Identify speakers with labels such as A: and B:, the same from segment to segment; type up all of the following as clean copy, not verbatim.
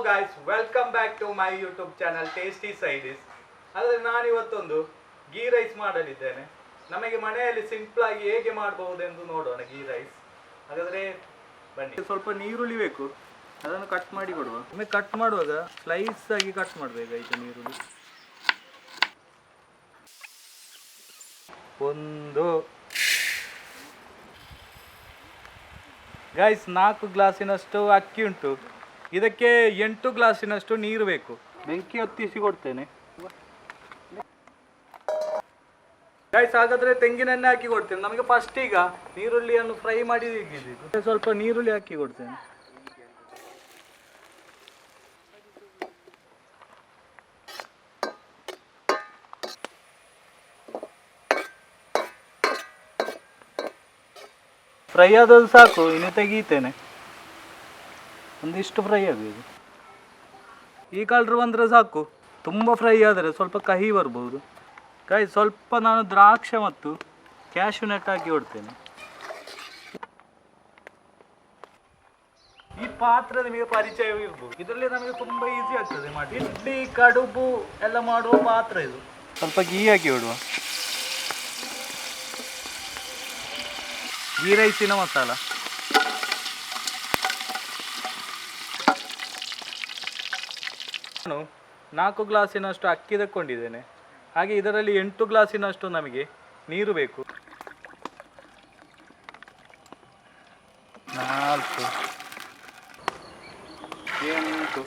A: guys, welcome back to my YouTube channel Tasty Sides. ಆದರೆ ನಾನು ಇವತ್ತೊಂದು ಗೀ ರೈಸ್ ಮಾಡಲಿದ್ದೇನೆ. ನಮಗೆ ಮನೆಯಲ್ಲಿ ಸಿಂಪಲ್ ಆಗಿ ಹೇಗೆ ಮಾಡಬಹುದೆಂದು ನೋಡೋಣ ಗೀ ರೈಸ್. ಹಾಗಾದ್ರೆ ಬನ್ನಿ. ಸ್ವಲ್ಪ ನೀರುಳ್ಳಿ ಬೇಕು. ಅದನ್ನು ಕಟ್ ಮಾಡಿ ಕೊಡುವ. ಒಮ್ಮೆ ಕಟ್ ಮಾಡುವಾಗ ಸ್ಲೈಸ್ ಆಗಿ ಕಟ್ ಮಾಡಬೇಕು ಇದು ನೀರುಳ್ಳಿ. ಒಂದು ಗೈಸ್ 4 ಗ್ಲಾಸಿನಷ್ಟು ಅಕ್ಕಿ ಉಂಟು. ಇದಕ್ಕೆ 8 ಗ್ಲಾಸಿನಷ್ಟು ನೀರು ಬೇಕು. ಬೆಂಕಿ ಹೊತ್ತಿಸಿ ಕೊಡ್ತೇನೆ ಗೈಸ್. ಹಾಗಾದ್ರೆ ತೆಂಗಿನೆಣ್ಣೆ ಹಾಕಿ ಕೊಡ್ತೇನೆ. ನಮಗೆ ಫಸ್ಟ್ ಈಗ ನೀರುಳ್ಳಿಯನ್ನು ಫ್ರೈ ಮಾಡಿ ತೆಗೆದಿದ್ದು. ಸ್ವಲ್ಪ ನೀರುಳ್ಳಿ ಹಾಕಿ ಕೊಡ್ತೇನೆ. ಫ್ರೈ ಆದದ್ದು ಸಾಕು, ಇನ್ನು ತೆಗೀತೇನೆ. ಒಂದಿಷ್ಟು ಫ್ರೈ ಆಗಬೇಕು. ಈ ಕಲರ್ ಬಂದರೆ ಸಾಕು. ತುಂಬ ಫ್ರೈ ಆದರೆ ಸ್ವಲ್ಪ ಕಹಿ ಬರ್ಬೋದು. ಕಾಯಿ ಸ್ವಲ್ಪ ನಾನು ದ್ರಾಕ್ಷಿ ಮತ್ತು ಕ್ಯಾಶ್ಯೂ ನಟ್ ಹಾಕಿ ಕೊಡ್ತೇನೆ. ಈ ಪಾತ್ರೆ ನಿಮಗೆ ಪರಿಚಯ ಇರ್ಬೋದು. ಇದರಲ್ಲಿ ನಮಗೆ ತುಂಬ ಈಸಿ ಆಗ್ತದೆ ಮಾಡಿ. ಇಡ್ಲಿ ಕಡುಬು ಎಲ್ಲ ಮಾಡುವ ಪಾತ್ರೆ ಇದು. ಸ್ವಲ್ಪ ಗೀ ಹಾಕಿ ಕೊಡುವ. ಗೀ ರೈಸಿನ ಮಸಾಲ. ನಾನು 4 ಗ್ಲಾಸಿನಷ್ಟು ಅಕ್ಕಿ ತಗೊಂಡಿದ್ದೇನೆ. ಹಾಗೆ ಇದರಲ್ಲಿ 8 ಗ್ಲಾಸಿನಷ್ಟು ನಮಗೆ ನೀರು ಬೇಕು. 4 8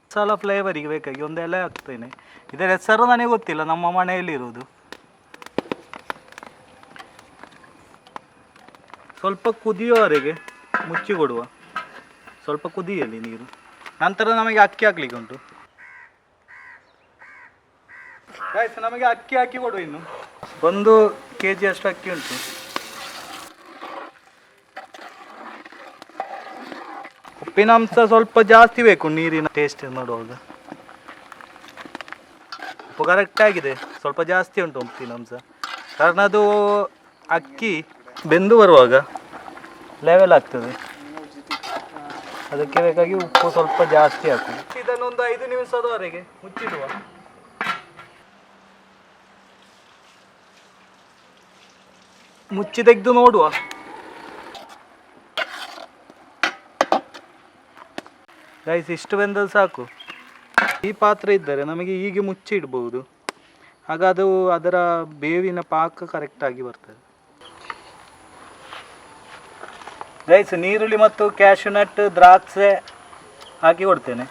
A: ಮಸಾಲ ಫ್ಲೇವರಿಗೆ ಬೇಕಾಗಿ ಒಂದು ಎಲೆ ಹಾಕ್ತೇನೆ. ಇದರ ಹೆಸರು ನನಗೆ ಗೊತ್ತಿಲ್ಲ, ನಮ್ಮ ಮನೆಯಲ್ಲಿ ಇರುವುದು. ಸ್ವಲ್ಪ ಕುದಿಯುವವರೆಗೆ ಮುಚ್ಚಿ ಕೊಡುವ. ಸ್ವಲ್ಪ ಕುದಿಯಲಿ ನೀರು. ನಂತರ ನಮಗೆ ಅಕ್ಕಿ ಹಾಕ್ಲಿಕ್ಕೆ ಉಂಟು. ಆಯ್ತು, ನಮಗೆ ಅಕ್ಕಿ ಹಾಕಿ ಕೊಡು. ಇನ್ನು 1 kg ಅಷ್ಟು ಅಕ್ಕಿ ಉಂಟು. ಉಪ್ಪಿನ ಅಂಶ ಸ್ವಲ್ಪ ಜಾಸ್ತಿ ಬೇಕು ನೀರಿನ ಟೇಸ್ಟ್ ನೋಡುವಾಗ. ಉಪ್ಪು ಕರೆಕ್ಟ್ ಆಗಿದೆ, ಸ್ವಲ್ಪ ಜಾಸ್ತಿ ಉಂಟು ಉಪ್ಪಿನ ಅಂಶ. ಕಾರಣ ಅದು ಅಕ್ಕಿ ಬೆಂದು ಬರುವಾಗ ಲೆವೆಲ್ ಆಗ್ತದೆ, ಅದಕ್ಕೆ ಬೇಕಾಗಿ ಉಪ್ಪು ಸ್ವಲ್ಪ ಜಾಸ್ತಿ ಹಾಕು. ಇದನ್ನೊಂದು 5 ನಿಮಿಷದವರೆಗೆ ಮುಚ್ಚಿಡುವ. ಮುಚ್ಚಿ ತೆಗೆದು ನೋಡುವ. ಗೈಸ್, ಇಷ್ಟು ಬೆಂದದ್ದು ಸಾಕು. ಈ ಪಾತ್ರೆ ಇದ್ದರೆ ನಮಗೆ ಹೀಗೆ ಮುಚ್ಚಿ ಇಡ್ಬೋದು. ಆಗ ಅದು ಅದರ ಬೇವಿನ ಪಾಕ ಕರೆಕ್ಟಾಗಿ ಬರ್ತದೆ. ಗೈಸ್, ನೀರುಳ್ಳಿ ಮತ್ತು ಕ್ಯಾಶ್ಯೂ ನಟ್ ದ್ರಾಕ್ಷೆ ಹಾಕಿ ಕೊಡ್ತೇನೆ.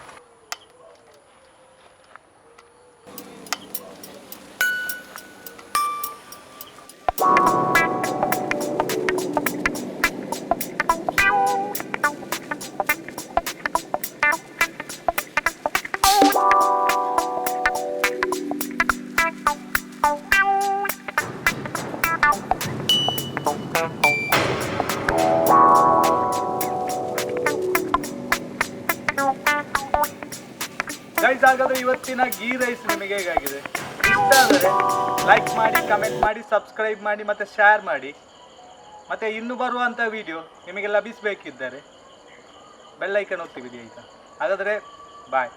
A: ಗೈಸ್, ಹಾಗಾದ್ರೆ ಇವತ್ತಿನ ಗೀ ರೈಸ್ ನಿಮಗೆ ಹೇಗಾಗಿದೆ? ಇಷ್ಟ ಆದರೆ ಲೈಕ್ ಮಾಡಿ, ಕಮೆಂಟ್ ಮಾಡಿ, ಸಬ್ಸ್ಕ್ರೈಬ್ ಮಾಡಿ ಮತ್ತು ಶೇರ್ ಮಾಡಿ. ಮತ್ತು ಇನ್ನು ಬರುವಂಥ ವಿಡಿಯೋ ನಿಮಗೆ ಲಭಿಸಬೇಕಿದ್ದರೆ ಬೆಲ್ ಐಕನ್ ಒತ್ತಿ ಬಿಡಿ ಆಯಿತಾ? ಹಾಗಾದರೆ ಬಾಯ್.